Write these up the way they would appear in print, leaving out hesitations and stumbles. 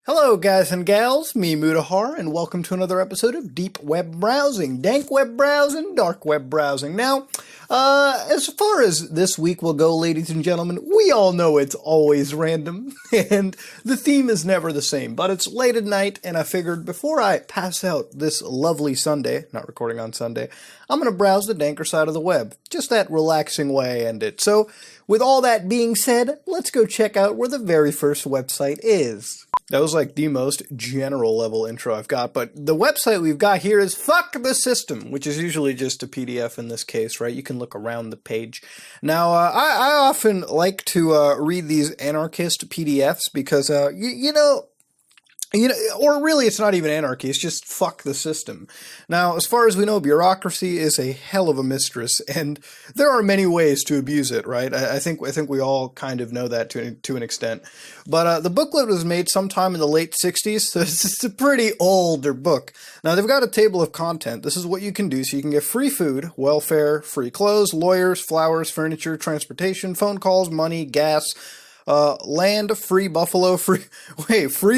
Hello guys and gals, me Mutahar, and welcome to another episode of Deep Web Browsing, Dank Web Browsing, Dark Web Browsing. Now, as far as this week will go, ladies and gentlemen, we all know it's always random, and the theme is never the same, but it's late at night, and I figured before I pass out this lovely Sunday, not recording on Sunday, I'm going to browse the danker side of the web, just that relaxing way I end it. So, with all that being said, let's go check out where the very first website is. That was like the most general level intro I've got, but the website we've got here is Fuck the System, which is usually just a PDF in this case, right? You can look around the page. Now, I often like to read these anarchist PDFs because, you know, or really it's not even anarchy, it's just fuck the system. Now, as far as we know, bureaucracy is a hell of a mistress, and there are many ways to abuse it, right? I think we all kind of know that to an extent. But the booklet was made sometime in the late 60s, so it's a pretty older book. Now, they've got a table of content. This is what you can do. So you can get free food, welfare, free clothes, lawyers, flowers, furniture, transportation, phone calls, money, gas, land, free buffalo, free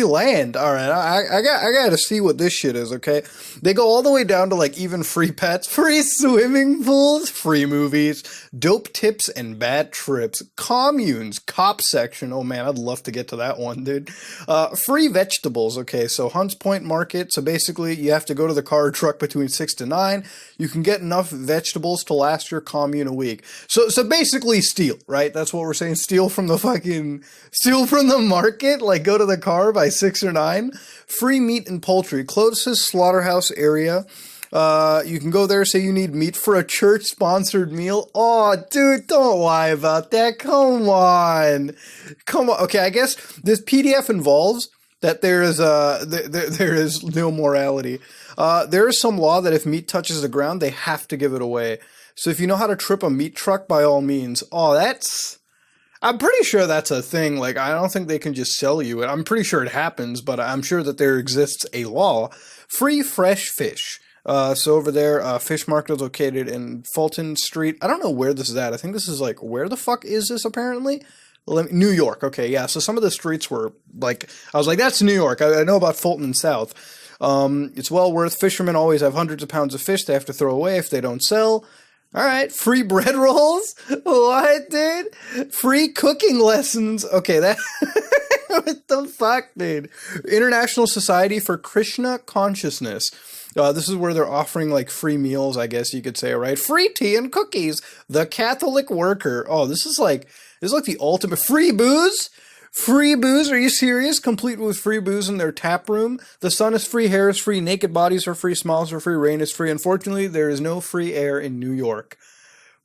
land. All right, I gotta see what this shit is, okay? They go all the way down to like even free pets, free swimming pools, free movies, dope tips and bad trips, communes, cop section. Oh man, I'd love to get to that one, dude. Free vegetables, okay? So Hunts Point Market. So basically, you have to go to the car or truck between 6 to 9. You can get enough vegetables to last your commune a week. So basically, steal, right? That's what we're saying. Steal from the market, like go to the car by 6 or 9. Free meat and poultry, closest slaughterhouse area. You can go there, say you need meat for a church-sponsored meal. Oh, dude, don't lie about that. Come on. Okay, I guess this PDF involves that there is no morality. There is some law that if meat touches the ground, they have to give it away. So if you know how to trip a meat truck, by all means. Oh, I'm pretty sure that's a thing. Like, I don't think they can just sell you it. I'm pretty sure it happens, but I'm sure that there exists a law. Free fresh fish. So over there, Fish Market is located in Fulton Street. I don't know where this is at. I think this is like, where the fuck is this apparently? New York. Okay, yeah. So some of the streets were like, I was like, that's New York. I know about Fulton and South. It's well worth. Fishermen always have hundreds of pounds of fish they have to throw away if they don't sell. All right, free bread rolls? What, dude? Free cooking lessons? Okay, that... What the fuck, dude? International Society for Krishna Consciousness. This is where they're offering, like, free meals, I guess you could say, right? Free tea and cookies. The Catholic Worker. Oh, this is like the ultimate... Free booze? Free booze? Are you serious? Complete with free booze in their tap room. The sun is free, hair is free, naked bodies are free, smiles are free, rain is free. Unfortunately, there is no free air in New York.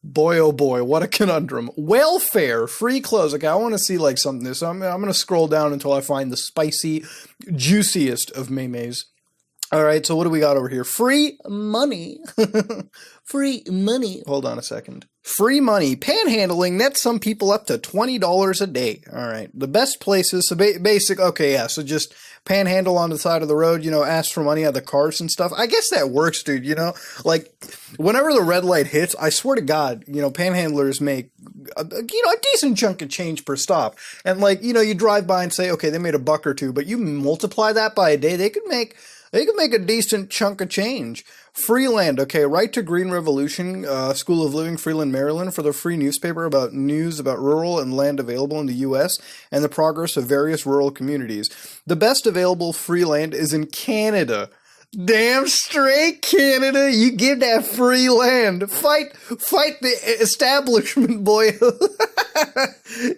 Boy, oh boy, what a conundrum. Welfare, free clothes. Okay, I want to see like something. So I'm going to scroll down until I find the spicy, juiciest of memes. All right, so what do we got over here? Free money. Free money. Hold on a second. Free money. Panhandling nets some people up to $20 a day. All right. The best places. So basic. Okay, yeah. So just panhandle on the side of the road, ask for money out of the cars and stuff. I guess that works, dude. Like whenever the red light hits, I swear to God, panhandlers make, a decent chunk of change per stop. And like, you drive by and say, okay, they made $1 or $2, but you multiply that by a day, they could make a decent chunk of change. Freeland, okay, Right to Green Revolution, School of Living, Freeland, Maryland, for the free newspaper about news about rural and land available in the U.S. and the progress of various rural communities. The best available free land is in Canada. Damn straight, Canada, you get that free land. Fight the establishment, boy.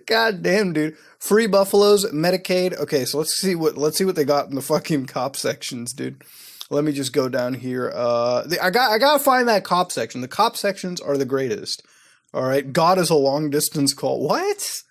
God damn, dude. Free buffaloes, Medicaid. Okay, so let's see what they got in the fucking cop sections, dude. Let me just go down here. I gotta find that cop section. The cop sections are the greatest. All right, God is a long distance call. What?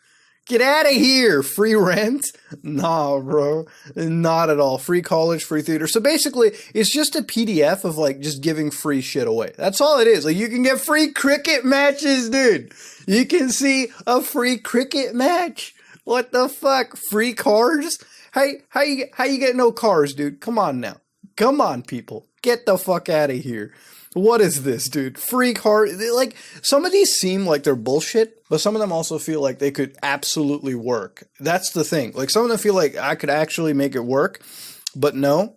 Get out of here. Free rent? Nah, bro. Not at all. Free college, free theater. So basically, it's just a PDF of like just giving free shit away. That's all it is. Like you can get free cricket matches, dude. You can see a free cricket match. What the fuck? Free cars? How you get no cars, dude? Come on now. Come on, people. Get the fuck out of here. What is this, dude? Freak hard. Like, some of these seem like they're bullshit, but some of them also feel like they could absolutely work. That's the thing. Like, some of them feel like I could actually make it work, but no.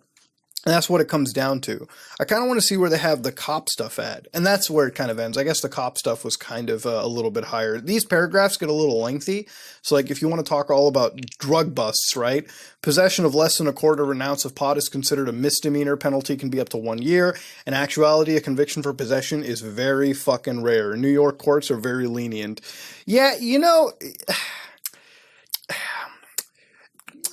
And that's what it comes down to. I kind of want to see where they have the cop stuff at. And that's where it kind of ends. I guess the cop stuff was kind of a little bit higher. These paragraphs get a little lengthy. So, like, if you want to talk all about drug busts, right? Possession of less than a quarter of an ounce of pot is considered a misdemeanor. Penalty can be up to 1 year. In actuality, a conviction for possession is very fucking rare. New York courts are very lenient. Yeah, you know...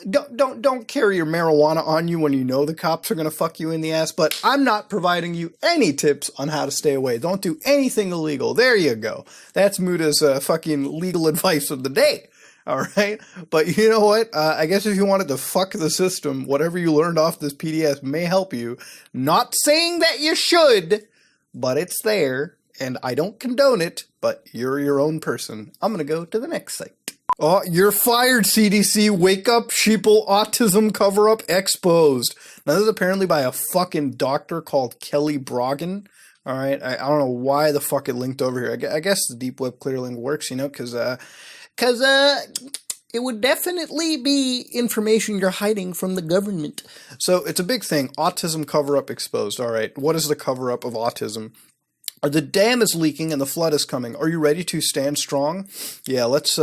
Don't carry your marijuana on you when you know the cops are going to fuck you in the ass, but I'm not providing you any tips on how to stay away. Don't do anything illegal. There you go. That's Muda's fucking legal advice of the day. All right? But you know what? I guess if you wanted to fuck the system, whatever you learned off this PDS may help you. Not saying that you should, but it's there, and I don't condone it, but you're your own person. I'm going to go to the next site. Oh, you're fired, CDC. Wake up, sheeple. Autism cover-up exposed. Now, this is apparently by a fucking doctor called Kelly Brogan. All right, I don't know why the fuck it linked over here. I guess the deep web clear link works, you know, because it would definitely be information you're hiding from the government. So it's a big thing. Autism cover-up exposed. All right, what is the cover-up of autism? The dam is leaking and the flood is coming. Are you ready to stand strong? Yeah, let's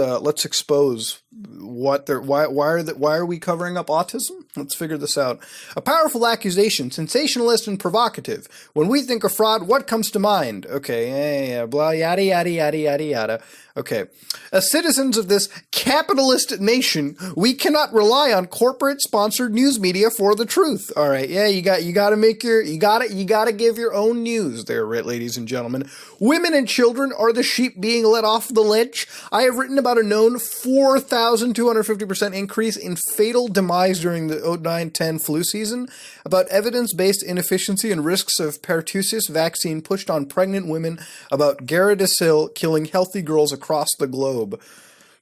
expose what they're why are we covering up autism? Let's figure this out. A powerful accusation, sensationalist and provocative. When we think of fraud, what comes to mind? Okay, yeah, blah yada yada yada yada yada. Okay. As citizens of this capitalist nation, we cannot rely on corporate-sponsored news media for the truth. All right, yeah, you gotta give your own news there, right, ladies and gentlemen. Women and children are the sheep being let off the ledge. I have written about a known 4,250% increase in fatal demise during the 09-10 flu season, about evidence-based inefficiency and risks of pertussis vaccine pushed on pregnant women, about Gardasil killing healthy girls across the globe.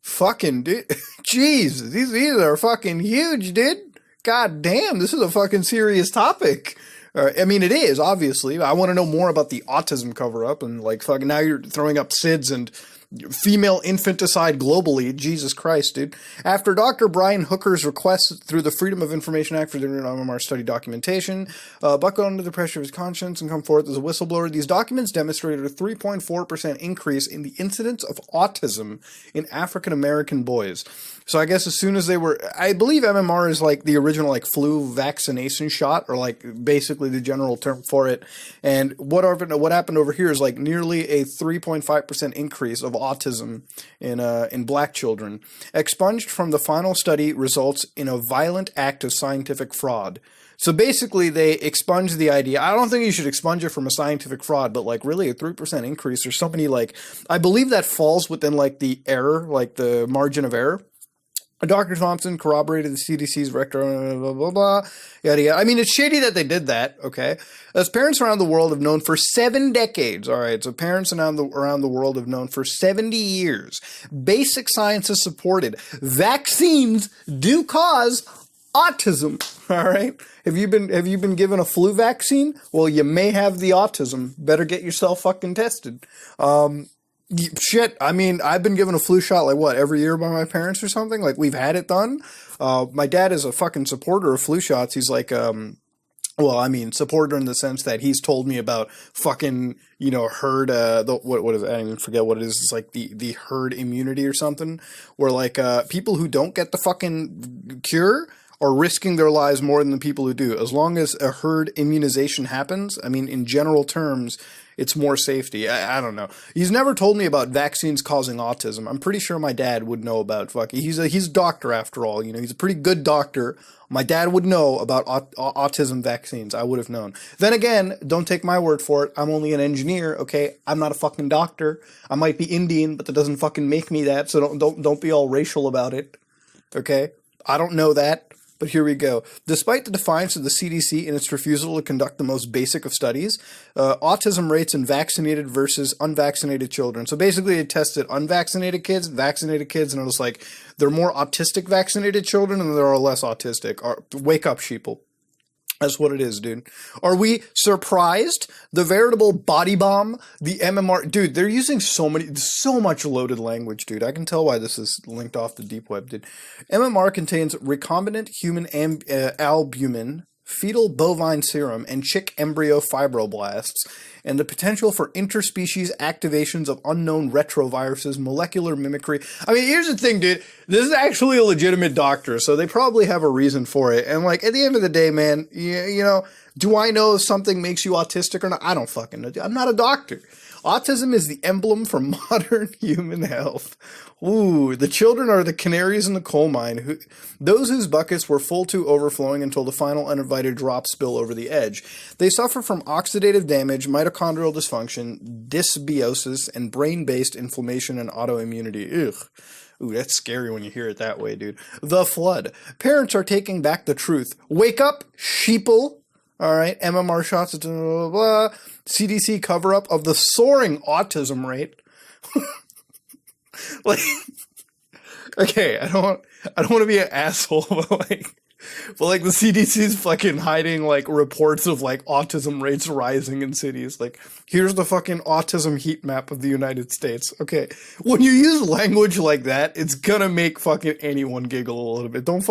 Fucking dude. Jeez, these are fucking huge, dude. God damn, this is a fucking serious topic. I mean, it is, obviously. I want to know more about the autism cover-up, and like fucking now you're throwing up SIDS and female infanticide globally. Jesus Christ, dude. After Dr. Brian Hooker's request through the Freedom of Information Act for the MMR study documentation, buckled under the pressure of his conscience and come forth as a whistleblower, these documents demonstrated a 3.4% increase in the incidence of autism in African American boys. So I guess as soon as they were, I believe MMR is like the original like flu vaccination shot, or like basically the general term for it. And what happened over here is like nearly a 3.5% increase of autism in black children. Expunged from the final study results in a violent act of scientific fraud. So basically they expunged the idea. I don't think you should expunge it from a scientific fraud, but like really a 3% increase or somebody like, I believe that falls within like the error, like the margin of error. Dr. Thompson corroborated the CDC's rector, blah, blah, blah, yada, yada. I mean, it's shady that they did that, okay? As parents around the world have known for 7 decades, all right? So parents around the world have known for 70 years. Basic science is supported. Vaccines do cause autism, all right? Have you been given a flu vaccine? Well, you may have the autism. Better get yourself fucking tested. Shit, I mean, I've been given a flu shot like what, every year by my parents or something? Like we've had it done. My dad is a fucking supporter of flu shots. He's like, well, I mean, supporter in the sense that he's told me about fucking, you know, herd, what is it? I don't even forget what it is. It's like the herd immunity or something, where like, people who don't get the fucking cure are risking their lives more than the people who do. As long as a herd immunization happens, I mean, in general terms, it's more safety. I don't know. He's never told me about vaccines causing autism. I'm pretty sure my dad would know about fucking. He's a doctor after all. You know, he's a pretty good doctor. My dad would know about autism vaccines. I would have known. Then again, don't take my word for it. I'm only an engineer. Okay, I'm not a fucking doctor. I might be Indian, but that doesn't fucking make me that. So don't be all racial about it. Okay, I don't know that. But here we go. Despite the defiance of the CDC in its refusal to conduct the most basic of studies, autism rates in vaccinated versus unvaccinated children. So basically they tested unvaccinated kids, vaccinated kids, and it was like, there are more autistic vaccinated children and there are less autistic. Wake up, sheeple. That's what it is, dude. Are we surprised? The veritable body bomb, the MMR, dude, they're using so much loaded language, dude. I can tell why this is linked off the deep web, dude. MMR contains recombinant human albumin, fetal bovine serum, and chick embryo fibroblasts, and the potential for interspecies activations of unknown retroviruses, molecular mimicry. I mean, here's the thing, dude. This is actually a legitimate doctor, so they probably have a reason for it. And, like, at the end of the day, man, you know, do I know if something makes you autistic or not? I don't fucking know. I'm not a doctor. Autism is the emblem for modern human health. Ooh, the children are the canaries in the coal mine, those whose buckets were full to overflowing until the final uninvited drop spill over the edge. They suffer from oxidative damage, mitochondrial dysfunction, dysbiosis, and brain-based inflammation and autoimmunity. Ugh. Ooh, that's scary when you hear it that way, dude. The flood. Parents are taking back the truth. Wake up, sheeple. All right, MMR shots, blah, blah, blah. CDC cover-up of the soaring autism rate. Like, okay, I don't want to be an asshole, but like the CDC's fucking hiding like reports of like autism rates rising in cities. Like, here's the fucking autism heat map of the United States. Okay, when you use language like that, it's gonna make fucking anyone giggle a little bit. Don't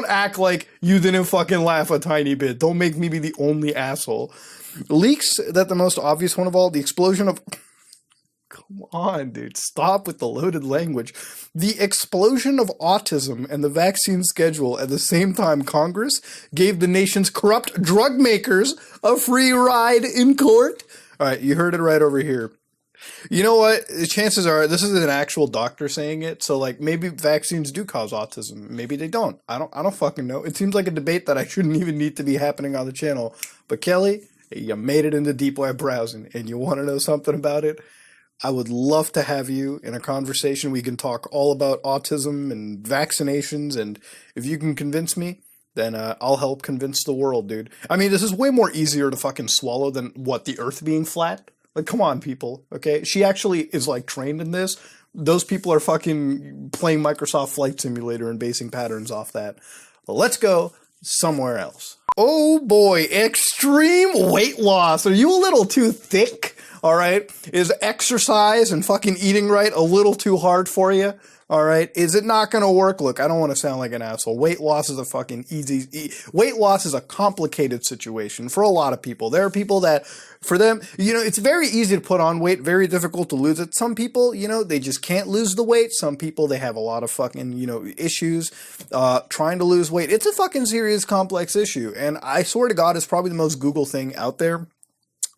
act like you didn't fucking laugh a tiny bit. Don't make me be the only asshole. Leaks that the most obvious one of all, the explosion of... Come on, dude. Stop with the loaded language. The explosion of autism and the vaccine schedule at the same time Congress gave the nation's corrupt drug makers a free ride in court. All right, you heard it right over here. You know what? The chances are this is an actual doctor saying it. So, like, maybe vaccines do cause autism. Maybe they don't. I don't fucking know. It seems like a debate that I shouldn't even need to be happening on the channel. But Kelly, you made it into deep web browsing, and you want to know something about it? I would love to have you in a conversation. We can talk all about autism and vaccinations, and if you can convince me, then I'll help convince the world, dude. I mean, this is way more easier to fucking swallow than what, the earth being flat? Like, come on, people, okay? She actually is, like, trained in this. Those people are fucking playing Microsoft Flight Simulator and basing patterns off that. Well, let's go somewhere else. Oh boy, extreme weight loss. Are you a little too thick? All right. Is exercise and fucking eating right a little too hard for you? All right. Is it not going to work? Look, I don't want to sound like an asshole. Weight loss is a fucking weight loss is a complicated situation for a lot of people. There are people that, for them, you know, it's very easy to put on weight, very difficult to lose it. Some people, you know, they just can't lose the weight. Some people, they have a lot of fucking, you know, issues trying to lose weight. It's a fucking serious, complex issue. And I swear to God, it's probably the most Google thing out there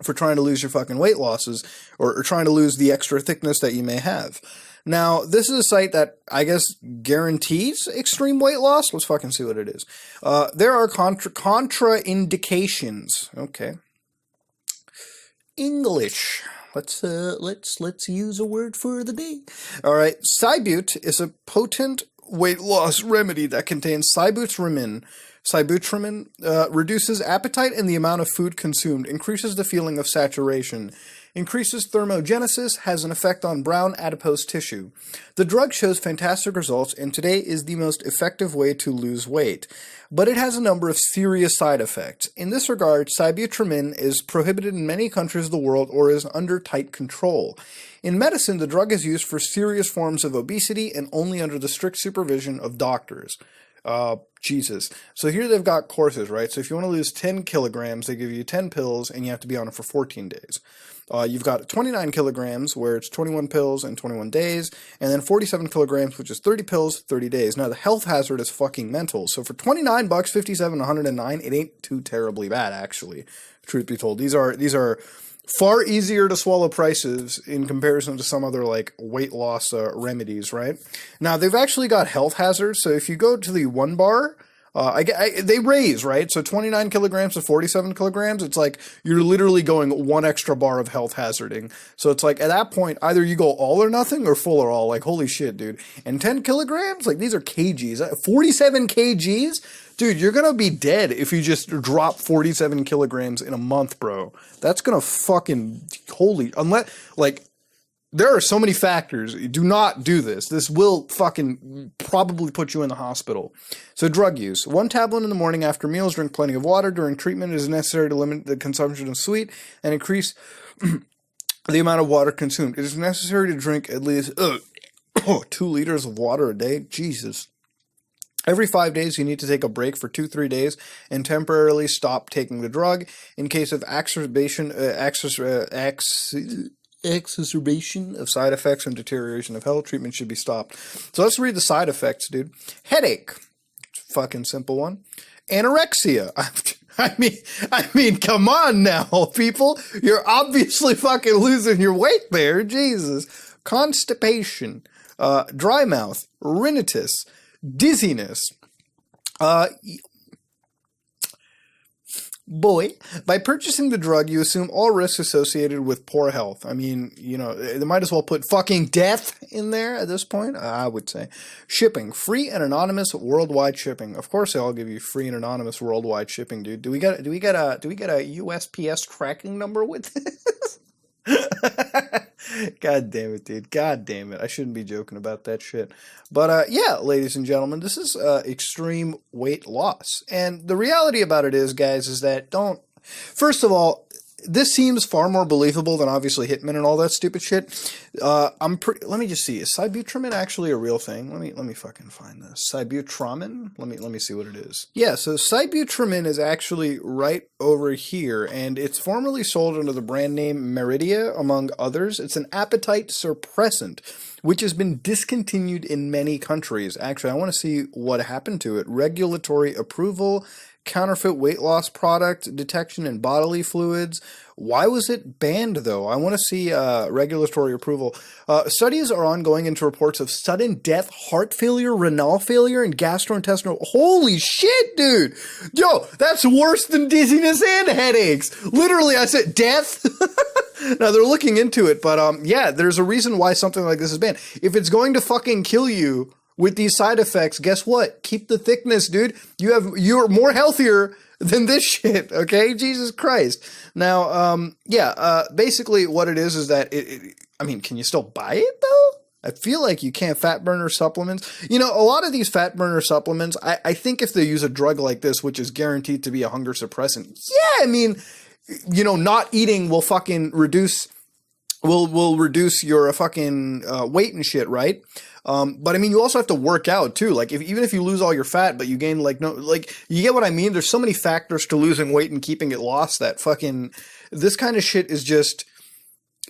for trying to lose your fucking weight losses or trying to lose the extra thickness that you may have. Now, this is a site that I guess guarantees extreme weight loss. Let's fucking see what it is. There are contraindications. Okay. English. Let's use a word for the day. All right. Sibut is a potent weight loss remedy that contains sibutramine. Sibutramine reduces appetite and the amount of food consumed, increases the feeling of saturation, increases thermogenesis, has an effect on brown adipose tissue. The drug shows fantastic results and today is the most effective way to lose weight, but it has a number of serious side effects. In this regard, sibutramine is prohibited in many countries of the world or is under tight control. In medicine, the drug is used for serious forms of obesity and only under the strict supervision of doctors. Jesus. So here they've got courses, right? So if you want to lose 10 kilograms, they give you 10 pills and you have to be on it for 14 days. You've got 29 kilograms where it's 21 pills in 21 days, and then 47 kilograms, which is 30 pills, 30 days. Now the health hazard is fucking mental. So for $29, 57, 109, it ain't too terribly bad, actually. Truth be told, these are far easier to swallow prices in comparison to some other like weight loss remedies, right? Now they've actually got health hazards. So if you go to the one bar, they raise, right? So 29 kilograms to 47 kilograms, it's like you're literally going one extra bar of health hazarding. So it's like at that point, either you go all or nothing or full or all. Like, holy shit, dude. And 10 kilograms, like these are kgs. 47 kgs? Dude, you're gonna be dead if you just drop 47 kilograms in a month, bro. That's gonna fucking, unless, like, there are so many factors. Do not do this. This will fucking probably put you in the hospital. So drug use. 1 tablet in the morning after meals. Drink plenty of water. During treatment, it is necessary to limit the consumption of sweet and increase the amount of water consumed. It is necessary to drink at least 2 liters of water a day. Jesus. Every 5 days, you need to take a break for 2-3 days and temporarily stop taking the drug. In case of exacerbation of side effects and deterioration of health, treatment should be stopped. So let's read the side effects, dude. Headache. Fucking simple one. Anorexia. I mean, come on now, people. You're obviously fucking losing your weight there. Jesus. Constipation. Dry mouth. Rhinitis. Dizziness. By purchasing the drug, you assume all risks associated with poor health. I mean, you know, they might as well put fucking death in there at this point, I would say. Shipping. Free and anonymous worldwide shipping. Of course, they all give you free and anonymous worldwide shipping, dude. Do we get a USPS tracking number with this? God damn it, dude. God damn it. I shouldn't be joking about that shit. But, yeah, ladies and gentlemen, this is extreme weight loss. And the reality about it is, guys, is that first of all, this seems far more believable than obviously Hitman and all that stupid shit. Let me just see. Is sibutramine actually a real thing? Let me fucking find this. Sibutramine? Let me see what it is. Yeah, so sibutramine is actually right over here, and it's formerly sold under the brand name Meridia, among others. It's an appetite suppressant, which has been discontinued in many countries. Actually, I want to see what happened to it. Regulatory approval, counterfeit weight loss product, detection in bodily fluids. Why was it banned, though? I want to see regulatory approval. Studies are ongoing into reports of sudden death, heart failure, renal failure, and gastrointestinal... Holy shit, dude! Yo, that's worse than dizziness and headaches! Literally, I said death? Now, they're looking into it, but yeah, there's a reason why something like this is banned. If it's going to fucking kill you with these side effects, guess what? Keep the thickness, dude. You're more healthier than this shit, okay? Jesus Christ. Now, basically what it is that I mean, can you still buy it, though? I feel like you can't. Fat burner supplements. You know, a lot of these fat burner supplements, I think if they use a drug like this, which is guaranteed to be a hunger suppressant, yeah, I mean, you know, not eating will fucking reduce your fucking weight and shit, right? But I mean, you also have to work out too. Like, even if you lose all your fat, but you gain you get what I mean? There's so many factors to losing weight and keeping it lost that fucking, this kind of shit is just,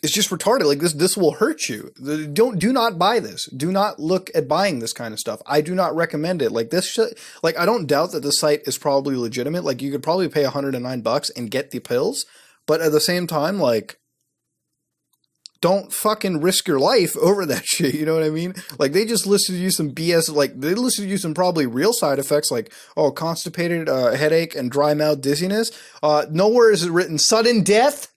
it's just retarded. Like, this will hurt you. Do not buy this. Do not look at buying this kind of stuff. I do not recommend it. Like, this shit, like, I don't doubt that the site is probably legitimate. Like, you could probably pay $109 and get the pills, but at the same time, like, don't fucking risk your life over that shit, you know what I mean? Like, they just listed you some BS, like, they listed you some probably real side effects, like, constipated, headache, and dry mouth dizziness. Nowhere is it written sudden death,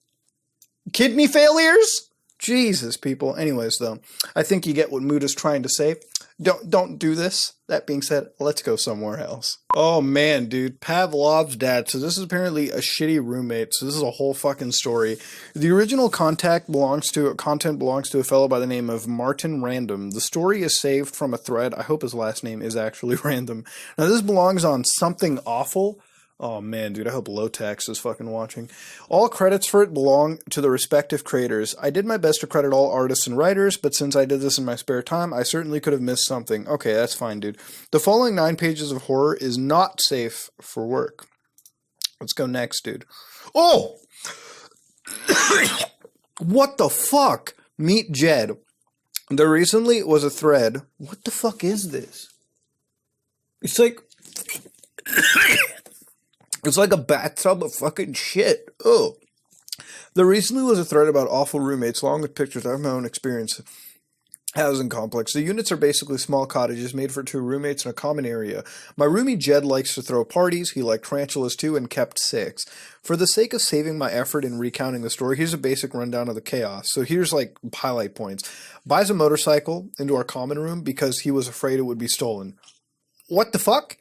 kidney failures. Jesus, people. Anyways, though, I think you get what Mood is trying to say. Don't do this. That being said, let's go somewhere else. Oh man, dude, Pavlov's dad. So this is apparently a shitty roommate. So this is a whole fucking story. The original content belongs to a fellow by the name of Martin Random. The story is saved from a thread. I hope his last name is actually Random. Now this belongs on Something Awful. Oh man, dude, I hope Lotax is fucking watching. All credits for it belong to the respective creators. I did my best to credit all artists and writers, but since I did this in my spare time, I certainly could have missed something. Okay, that's fine, dude. The following 9 pages of horror is not safe for work. Let's go next, dude. Oh! What the fuck? Meet Jed. There recently was a thread. What the fuck is this? It's like... It's like a bathtub of fucking shit. Oh. There recently was a thread about awful roommates, along with pictures. I have my own experience. Housing complex. The units are basically small cottages made for 2 roommates in a common area. My roomie Jed likes to throw parties. He liked tarantulas too and kept 6. For the sake of saving my effort in recounting the story, here's a basic rundown of the chaos. So here's like highlight points. Buys a motorcycle into our common room because he was afraid it would be stolen. What the fuck?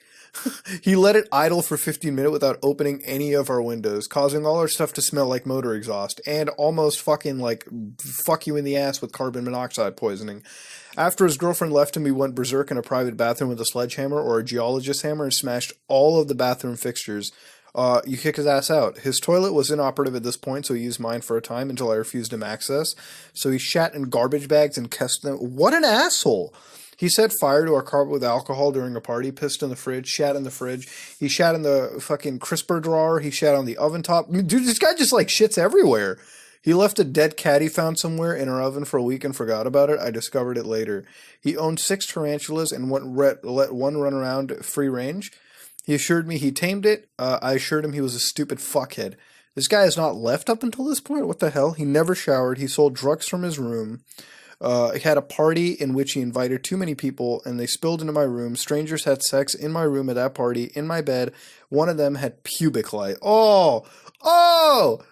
He let it idle for 15 minutes without opening any of our windows, causing all our stuff to smell like motor exhaust, and almost fucking like fuck you in the ass with carbon monoxide poisoning. After his girlfriend left him, he went berserk in a private bathroom with a sledgehammer or a geologist hammer and smashed all of the bathroom fixtures. You kick his ass out. His toilet was inoperative at this point, so he used mine for a time until I refused him access. So he shat in garbage bags and kissed them. What an asshole! He set fire to our carpet with alcohol during a party, pissed in the fridge, shat in the fridge. He shat in the fucking crisper drawer. He shat on the oven top. Dude, this guy just like shits everywhere. He left a dead cat he found somewhere in our oven for a week and forgot about it. I discovered it later. He owned 6 tarantulas and let one run around free range. He assured me he tamed it. I assured him he was a stupid fuckhead. This guy has not left up until this point? What the hell? He never showered. He sold drugs from his room. He had a party in which he invited too many people, and they spilled into my room. Strangers had sex in my room at that party, in my bed. One of them had pubic light. Oh,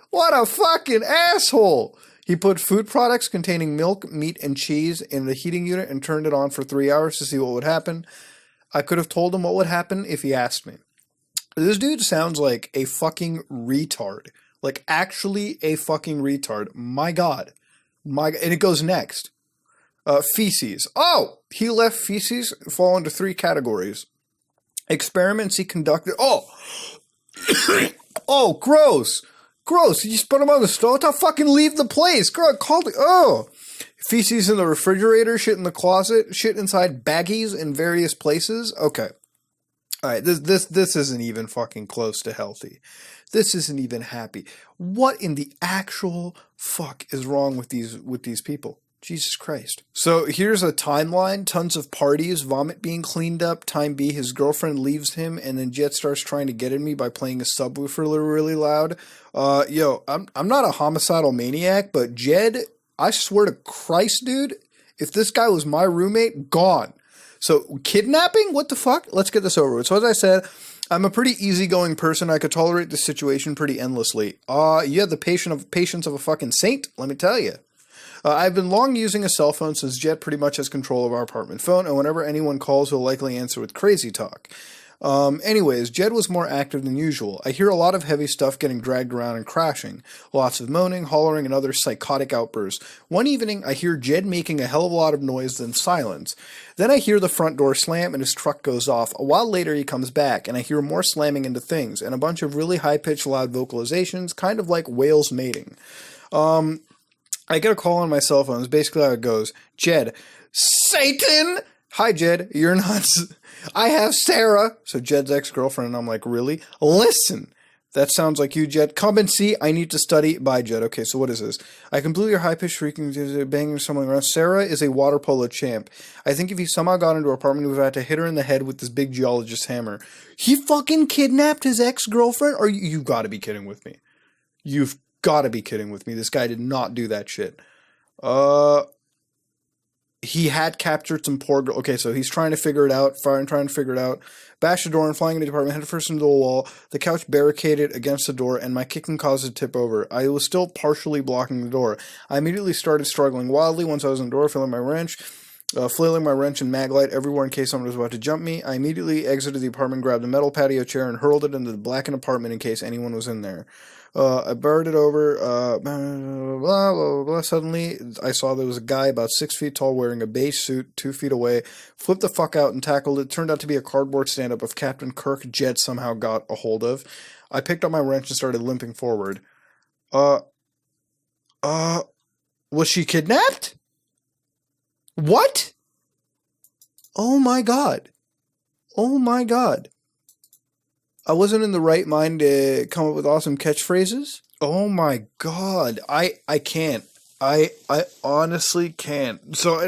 what a fucking asshole! He put food products containing milk, meat, and cheese in the heating unit and turned it on for 3 hours to see what would happen. I could have told him what would happen if he asked me. This dude sounds like a fucking retard. Like, actually a fucking retard. My God. And it goes next. Feces. Oh! He left feces fall into 3 categories. Experiments he conducted. Oh! Oh, gross! Gross! You just put them on the stove? Don't fucking leave the place! Oh! Feces in the refrigerator, shit in the closet, shit inside baggies in various places. Okay. Alright, this isn't even fucking close to healthy. This isn't even happy. What in the actual fuck is wrong with these people? Jesus Christ. So here's a timeline. Tons of parties, vomit being cleaned up. Time B, his girlfriend leaves him, and then Jet starts trying to get at me by playing a subwoofer really loud. I'm not a homicidal maniac, but Jed, I swear to Christ, dude, if this guy was my roommate, gone. So kidnapping? What the fuck? Let's get this over with. So as I said, I'm a pretty easygoing person. I could tolerate this situation pretty endlessly. You have the patience of a fucking saint, let me tell you. I've been long using a cell phone since Jet pretty much has control of our apartment phone, and whenever anyone calls, he'll likely answer with crazy talk. Anyways, Jed was more active than usual. I hear a lot of heavy stuff getting dragged around and crashing. Lots of moaning, hollering, and other psychotic outbursts. One evening, I hear Jed making a hell of a lot of noise, then silence. Then I hear the front door slam and his truck goes off. A while later, he comes back, and I hear more slamming into things, and a bunch of really high-pitched loud vocalizations, kind of like whales mating. I get a call on my cell phone. It's basically how it goes. Jed, Satan! Hi, Jed. You're nuts. I have Sarah. So Jed's ex-girlfriend, and I'm like, really? Listen. That sounds like you, Jed. Come and see. I need to study. Bye, Jed. Okay, so what is this? I completely hear high-pitched shrieking, banging someone around. Sarah is a water polo champ. I think if he somehow got into our apartment, we would have had to hit her in the head with this big geologist hammer. He fucking kidnapped his ex-girlfriend? Or you've got to be kidding with me. You've got to be kidding with me. This guy did not do that shit. He had captured some poor girl. Okay, so he's trying to figure it out. Bashed the door and flying into the apartment, head first into the wall. The couch barricaded against the door, and my kicking caused it to tip over. I was still partially blocking the door. I immediately started struggling wildly once I was in the door, flailing my wrench and maglite everywhere in case someone was about to jump me. I immediately exited the apartment, grabbed a metal patio chair, and hurled it into the blackened apartment in case anyone was in there. I barred it over, Suddenly, I saw there was a guy about 6 feet tall wearing a beige suit 2 feet away, flipped the fuck out and tackled it. Turned out to be a cardboard stand-up of Captain Kirk Jed somehow got a hold of. I picked up my wrench and started limping forward. Was she kidnapped? What? Oh my God. Oh my God. I wasn't in the right mind to come up with awesome catchphrases. Oh my God. I can't. I honestly can't. So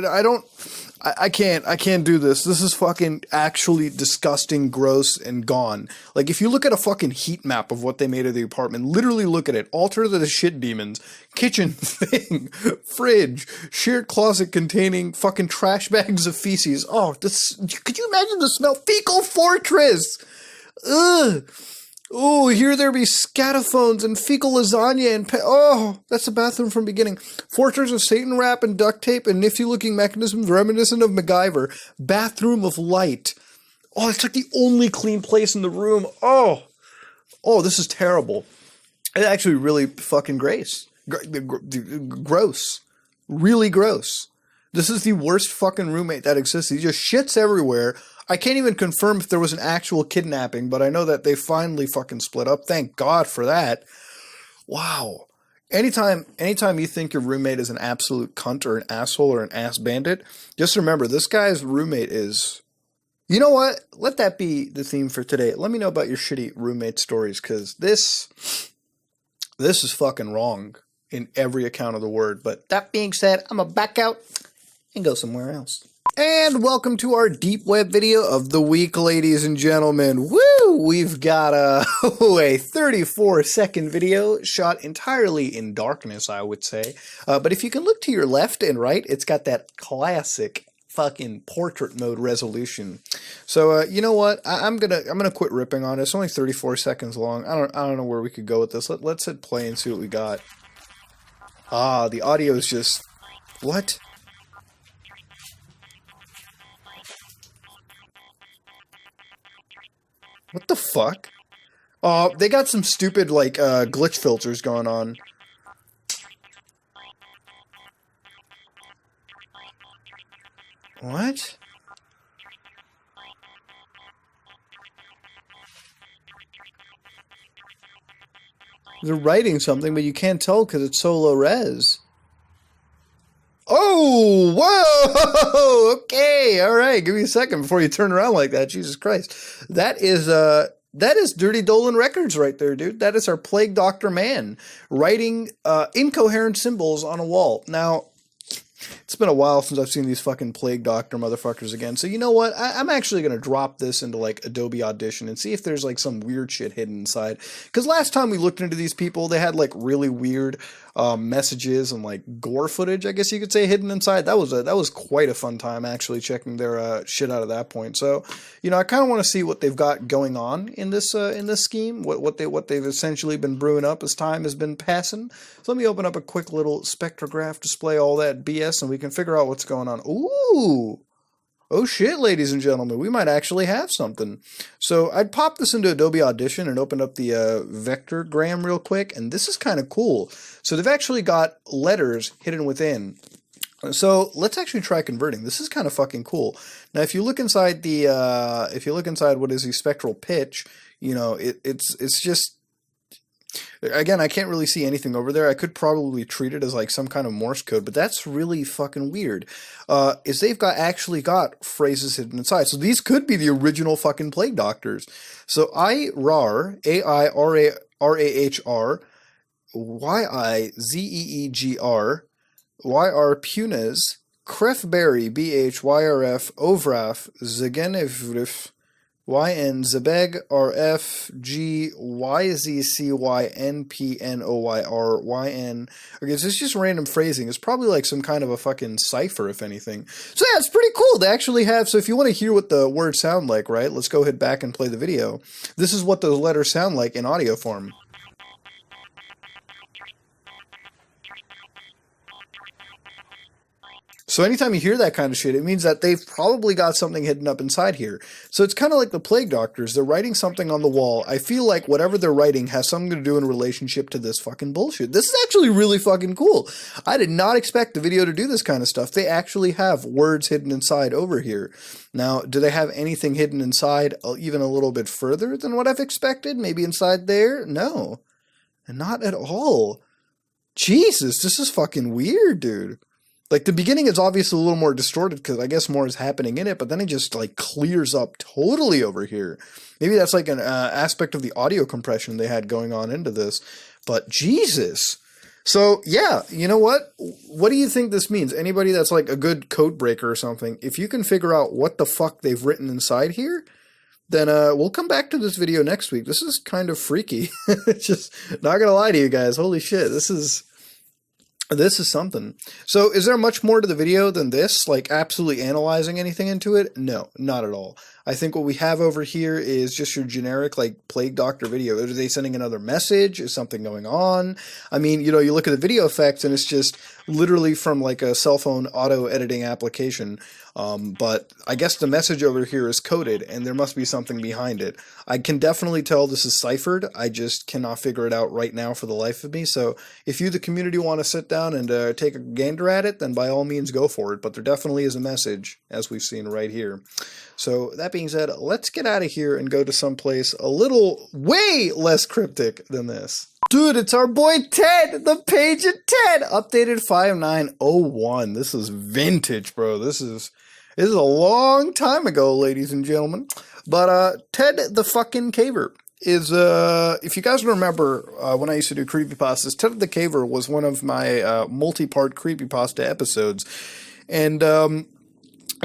I can't do this. This is fucking actually disgusting, gross, and gone. Like, if you look at a fucking heat map of what they made of the apartment, literally look at it. Altar the shit demons. Kitchen thing. Fridge. Shared closet containing fucking trash bags of feces. Oh, this, could you imagine the smell? Fecal fortress! Ugh. Oh, here there be scatophones and fecal lasagna and oh, that's the bathroom from beginning. Fortress of Satan wrap and duct tape and nifty looking mechanisms reminiscent of MacGyver. Bathroom of light. Oh, it's like the only clean place in the room. Oh, this is terrible. It's actually really fucking gross. Gross. Really gross. This is the worst fucking roommate that exists. He just shits everywhere. I can't even confirm if there was an actual kidnapping, but I know that they finally fucking split up. Thank God for that. Wow. Anytime you think your roommate is an absolute cunt or an asshole or an ass bandit, just remember this guy's roommate is... You know what? Let that be the theme for today. Let me know about your shitty roommate stories, because this is fucking wrong in every account of the word. But that being said, I'm going to back out and go somewhere else. And welcome to our deep web video of the week, ladies and gentlemen. Woo! We've got a 34-second video shot entirely in darkness, I would say. But if you can look to your left and right, it's got that classic fucking portrait mode resolution. So you know what? I'm gonna quit ripping on it. It's only 34 seconds long. I don't know where we could go with this. Let's hit play and see what we got. Ah, the audio is just what? What the fuck? Oh, they got some stupid, like, glitch filters going on. What? They're writing something, but you can't tell because it's so low res. Oh, whoa! Okay, all right. Give me a second before you turn around like that. Jesus Christ, that is Dirty Dolan Records right there, dude. That is our Plague Doctor man writing incoherent symbols on a wall. Now, it's been a while since I've seen these fucking Plague Doctor motherfuckers again. So you know what? I'm actually going to drop this into like Adobe Audition and see if there's like some weird shit hidden inside. Because last time we looked into these people, they had like really weird messages and like gore footage, I guess you could say, hidden inside. That was quite a fun time actually checking their shit out at that point. So, you know, I kind of want to see what they've got going on in this scheme, what they've essentially been brewing up as time has been passing. So let me open up a quick little spectrograph, display all that BS, and we can figure out what's going on. Ooh. Oh shit, ladies and gentlemen, we might actually have something. So I'd pop this into Adobe Audition and open up the vectorgram real quick, and this is kind of cool. So they've actually got letters hidden within. So let's actually try converting. This is kind of fucking cool. Now, if you look inside what is the spectral pitch, you know, it's just, again, I can't really see anything over there. I could probably treat it as like some kind of Morse code, but that's really fucking weird. Is they've actually got phrases hidden inside. So these could be the original fucking Plague Doctors. So IRAR, AIRAHR, YIZEEGR, YR Punas, Krefberry, BHYRF, Ovraf, Zagenevrif, YN Zebeg RF G YZCY NPNOYR YN. Okay, so it's just random phrasing. It's probably like some kind of a fucking cipher, if anything. So yeah, it's pretty cool. They actually have, so if you want to hear what the words sound like, right, let's go ahead back and play the video. This is what those letters sound like in audio form. So anytime you hear that kind of shit, it means that they've probably got something hidden up inside here. So it's kind of like the Plague Doctors. They're writing something on the wall. I feel like whatever they're writing has something to do in relationship to this fucking bullshit. This is actually really fucking cool. I did not expect the video to do this kind of stuff. They actually have words hidden inside over here. Now, do they have anything hidden inside even a little bit further than what I've expected? Maybe inside there? No. And not at all. Jesus, this is fucking weird, dude. Like, the beginning is obviously a little more distorted because I guess more is happening in it, but then it just, like, clears up totally over here. Maybe that's, like, an aspect of the audio compression they had going on into this. But, Jesus! So, yeah, you know what? What do you think this means? Anybody that's, like, a good code breaker or something, if you can figure out what the fuck they've written inside here, then we'll come back to this video next week. This is kind of freaky. Just, not gonna lie to you guys. Holy shit, this is something. So is there much more to the video than this? Like absolutely analyzing anything into it? No, not at all. I think what we have over here is just your generic, like, plague doctor video. Are they sending another message? Is something going on? I mean, you know, you look at the video effects and it's just literally from like a cell phone auto editing application. But I guess the message over here is coded and there must be something behind it. I can definitely tell this is ciphered. I just cannot figure it out right now for the life of me. So if you, the community, want to sit down and take a gander at it, then by all means go for it. But there definitely is a message, as we've seen right here. So that being said, let's get out of here and go to someplace a little way less cryptic than this. Dude, it's our boy Ted, the page of Ted, updated 5901. This is vintage, bro. This is a long time ago, ladies and gentlemen. But Ted the fucking Caver is, if you guys remember when I used to do creepypastas, Ted the Caver was one of my multi-part creepypasta episodes. And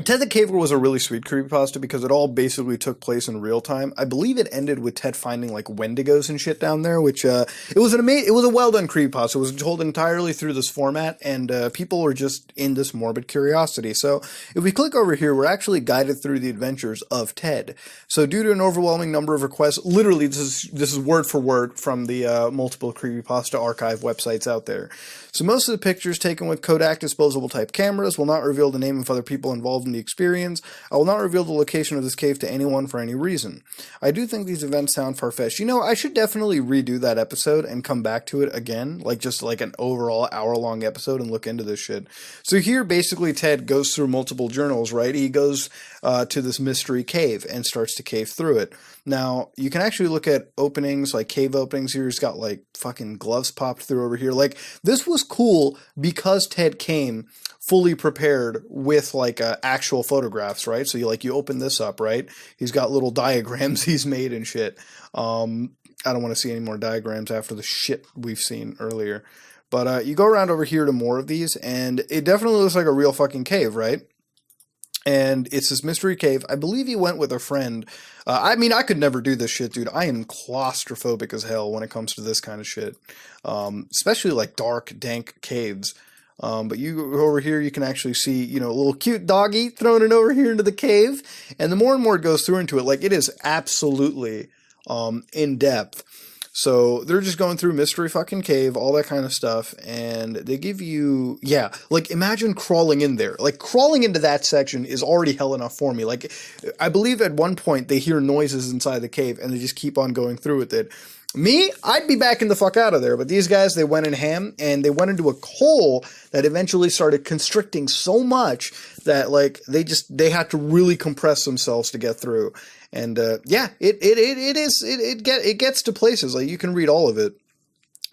Ted the Caver was a really sweet creepypasta because it all basically took place in real time. I believe it ended with Ted finding like Wendigos and shit down there, which it was a well done creepypasta. It was told entirely through this format, and people were just in this morbid curiosity. So if we click over here, we're actually guided through the adventures of Ted. So due to an overwhelming number of requests, literally this is word for word from the multiple creepypasta archive websites out there. So most of the pictures taken with Kodak disposable type cameras will not reveal the name of other people involved in the experience. I will not reveal the location of this cave to anyone for any reason. I do think these events sound far-fetched. You know, I should definitely redo that episode and come back to it again, like just like an overall hour-long episode and look into this shit. So here, basically, Ted goes through multiple journals, right? He goes to this mystery cave and starts to cave through it. Now, you can actually look at openings, like cave openings here. He's got like fucking gloves popped through over here. Like, this was cool because Ted came fully prepared with like actual photographs, right? So you open this up, right? He's got little diagrams he's made and shit. I don't want to see any more diagrams after the shit we've seen earlier. But you go around over here to more of these, and it definitely looks like a real fucking cave, right? And it's this mystery cave. I believe he went with a friend. I mean, I could never do this shit, dude. I am claustrophobic as hell when it comes to this kind of shit. Especially like dark, dank caves. But you go over here, you can actually see, you know, a little cute doggy throwing it over here into the cave. And the more and more it goes through into it, like, it is absolutely in depth. So they're just going through mystery fucking cave, all that kind of stuff, and they give you, yeah, like, imagine crawling in there. Like, crawling into that section is already hell enough for me. Like, I believe at one point they hear noises inside the cave, and they just keep on going through with it. Me, I'd be backing the fuck out of there, but these guys, they went in ham, and they went into a hole that eventually started constricting so much that, like, they had to really compress themselves to get through. And yeah, it gets to places. Like, you can read all of it.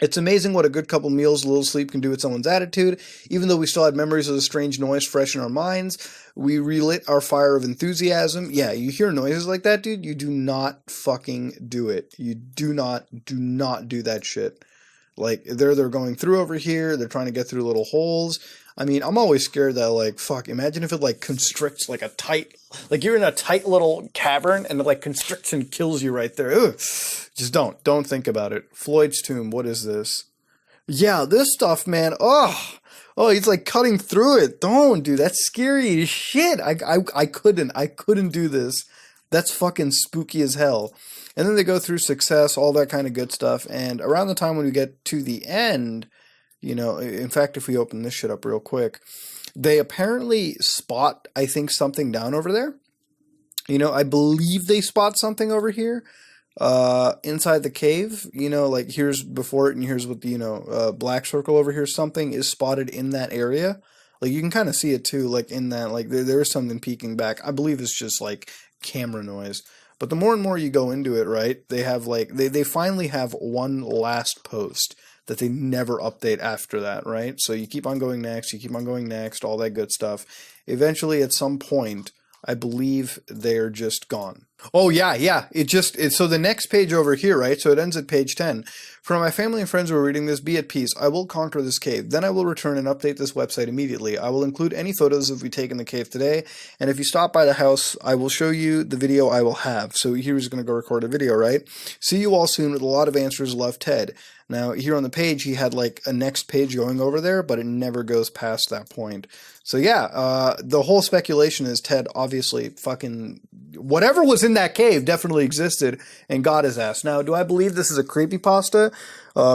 It's amazing what a good couple meals, a little sleep can do with someone's attitude. Even though we still had memories of the strange noise fresh in our minds, we relit our fire of enthusiasm. Yeah, you hear noises like that, dude, you do not fucking do it. You do not do that shit. Like, they're going through over here, they're trying to get through little holes. I mean, I'm always scared that, like, fuck, imagine if it, like, constricts, like, like, you're in a tight little cavern, and it, like, constricts and kills you right there. Ugh. Just don't think about it. Floyd's Tomb, what is this? Yeah, this stuff, man, oh, he's, like, cutting through it. Don't, dude, that's scary as shit. I couldn't do this. That's fucking spooky as hell. And then they go through success, all that kind of good stuff, and around the time when we get to the end, you know, in fact, if we open this shit up real quick, they apparently spot, I think, something down over there. You know, I believe they spot something over here inside the cave. You know, like, here's before it and here's with the, you know, black circle over here. Something is spotted in that area. Like, you can kind of see it too, like, in that, like, there's something peeking back. I believe it's just, like, camera noise. But the more and more you go into it, right, they have, like, they finally have one last post that they never update after that, right? So you keep on going next, all that good stuff. Eventually, at some point, I believe they're just gone. Oh, yeah. So the next page over here, right? So it ends at page 10. For my family and friends who are reading this, be at peace. I will conquer this cave. Then I will return and update this website immediately. I will include any photos if we take in the cave today. And if you stop by the house, I will show you the video I will have. So here's going to go record a video, right? See you all soon with a lot of answers. Love, Ted. Now, here on the page, he had like a next page going over there, but it never goes past that point. So yeah, the whole speculation is Ted obviously fucking whatever was in that cave definitely existed and got his ass. Now, do I believe this is a creepypasta?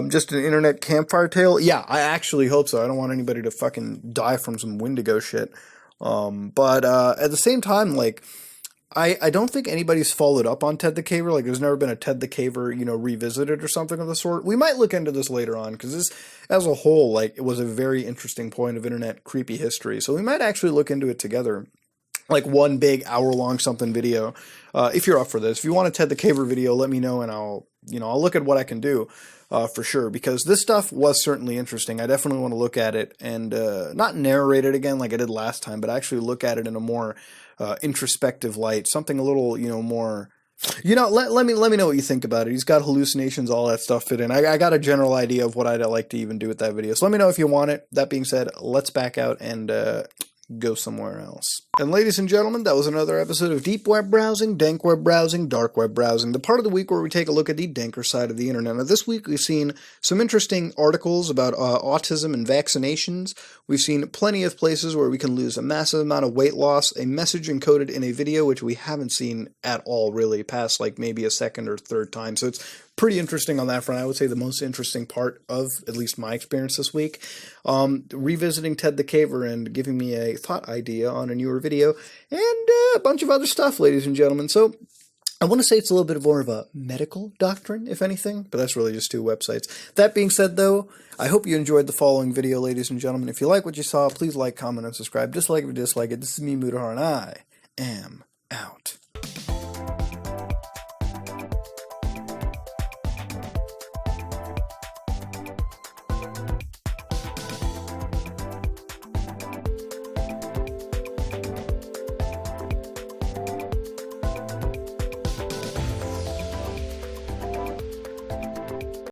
Just an internet campfire tale? Yeah, I actually hope so. I don't want anybody to fucking die from some Wendigo shit. But at the same time, like, I don't think anybody's followed up on Ted the Caver. Like, there's never been a Ted the Caver, revisited or something of the sort. We might look into this later on, because this, as a whole, like, it was a very interesting point of internet creepy history. So we might actually look into it together. Like, one big hour-long something video, if you're up for this. If you want a Ted the Caver video, let me know, and I'll look at what I can do, for sure, because this stuff was certainly interesting. I definitely want to look at it and not narrate it again like I did last time, but actually look at it in a more introspective light, something a little, more... let me know what you think about it. He's got hallucinations, all that stuff fit in. I got a general idea of what I'd like to even do with that video, so let me know if you want it. That being said, let's back out and go somewhere else. And ladies and gentlemen, that was another episode of Deep Web Browsing, Dank Web Browsing, Dark Web Browsing, the part of the week where we take a look at the danker side of the internet. Now, this week we've seen some interesting articles about autism and vaccinations. We've seen plenty of places where we can lose a massive amount of weight loss, a message encoded in a video, which we haven't seen at all really past like maybe a second or third time. So it's pretty interesting on that front. I would say the most interesting part of at least my experience this week. Revisiting Ted the Caver and giving me a thought idea on a newer video, and a bunch of other stuff, ladies and gentlemen. So I want to say it's a little bit more of a medical doctrine, if anything, but that's really just two websites. That being said, though, I hope you enjoyed the following video, ladies and gentlemen. If you like what you saw, please like, comment, and subscribe. Dislike if you dislike it. This is me, Mudahar, and I am out.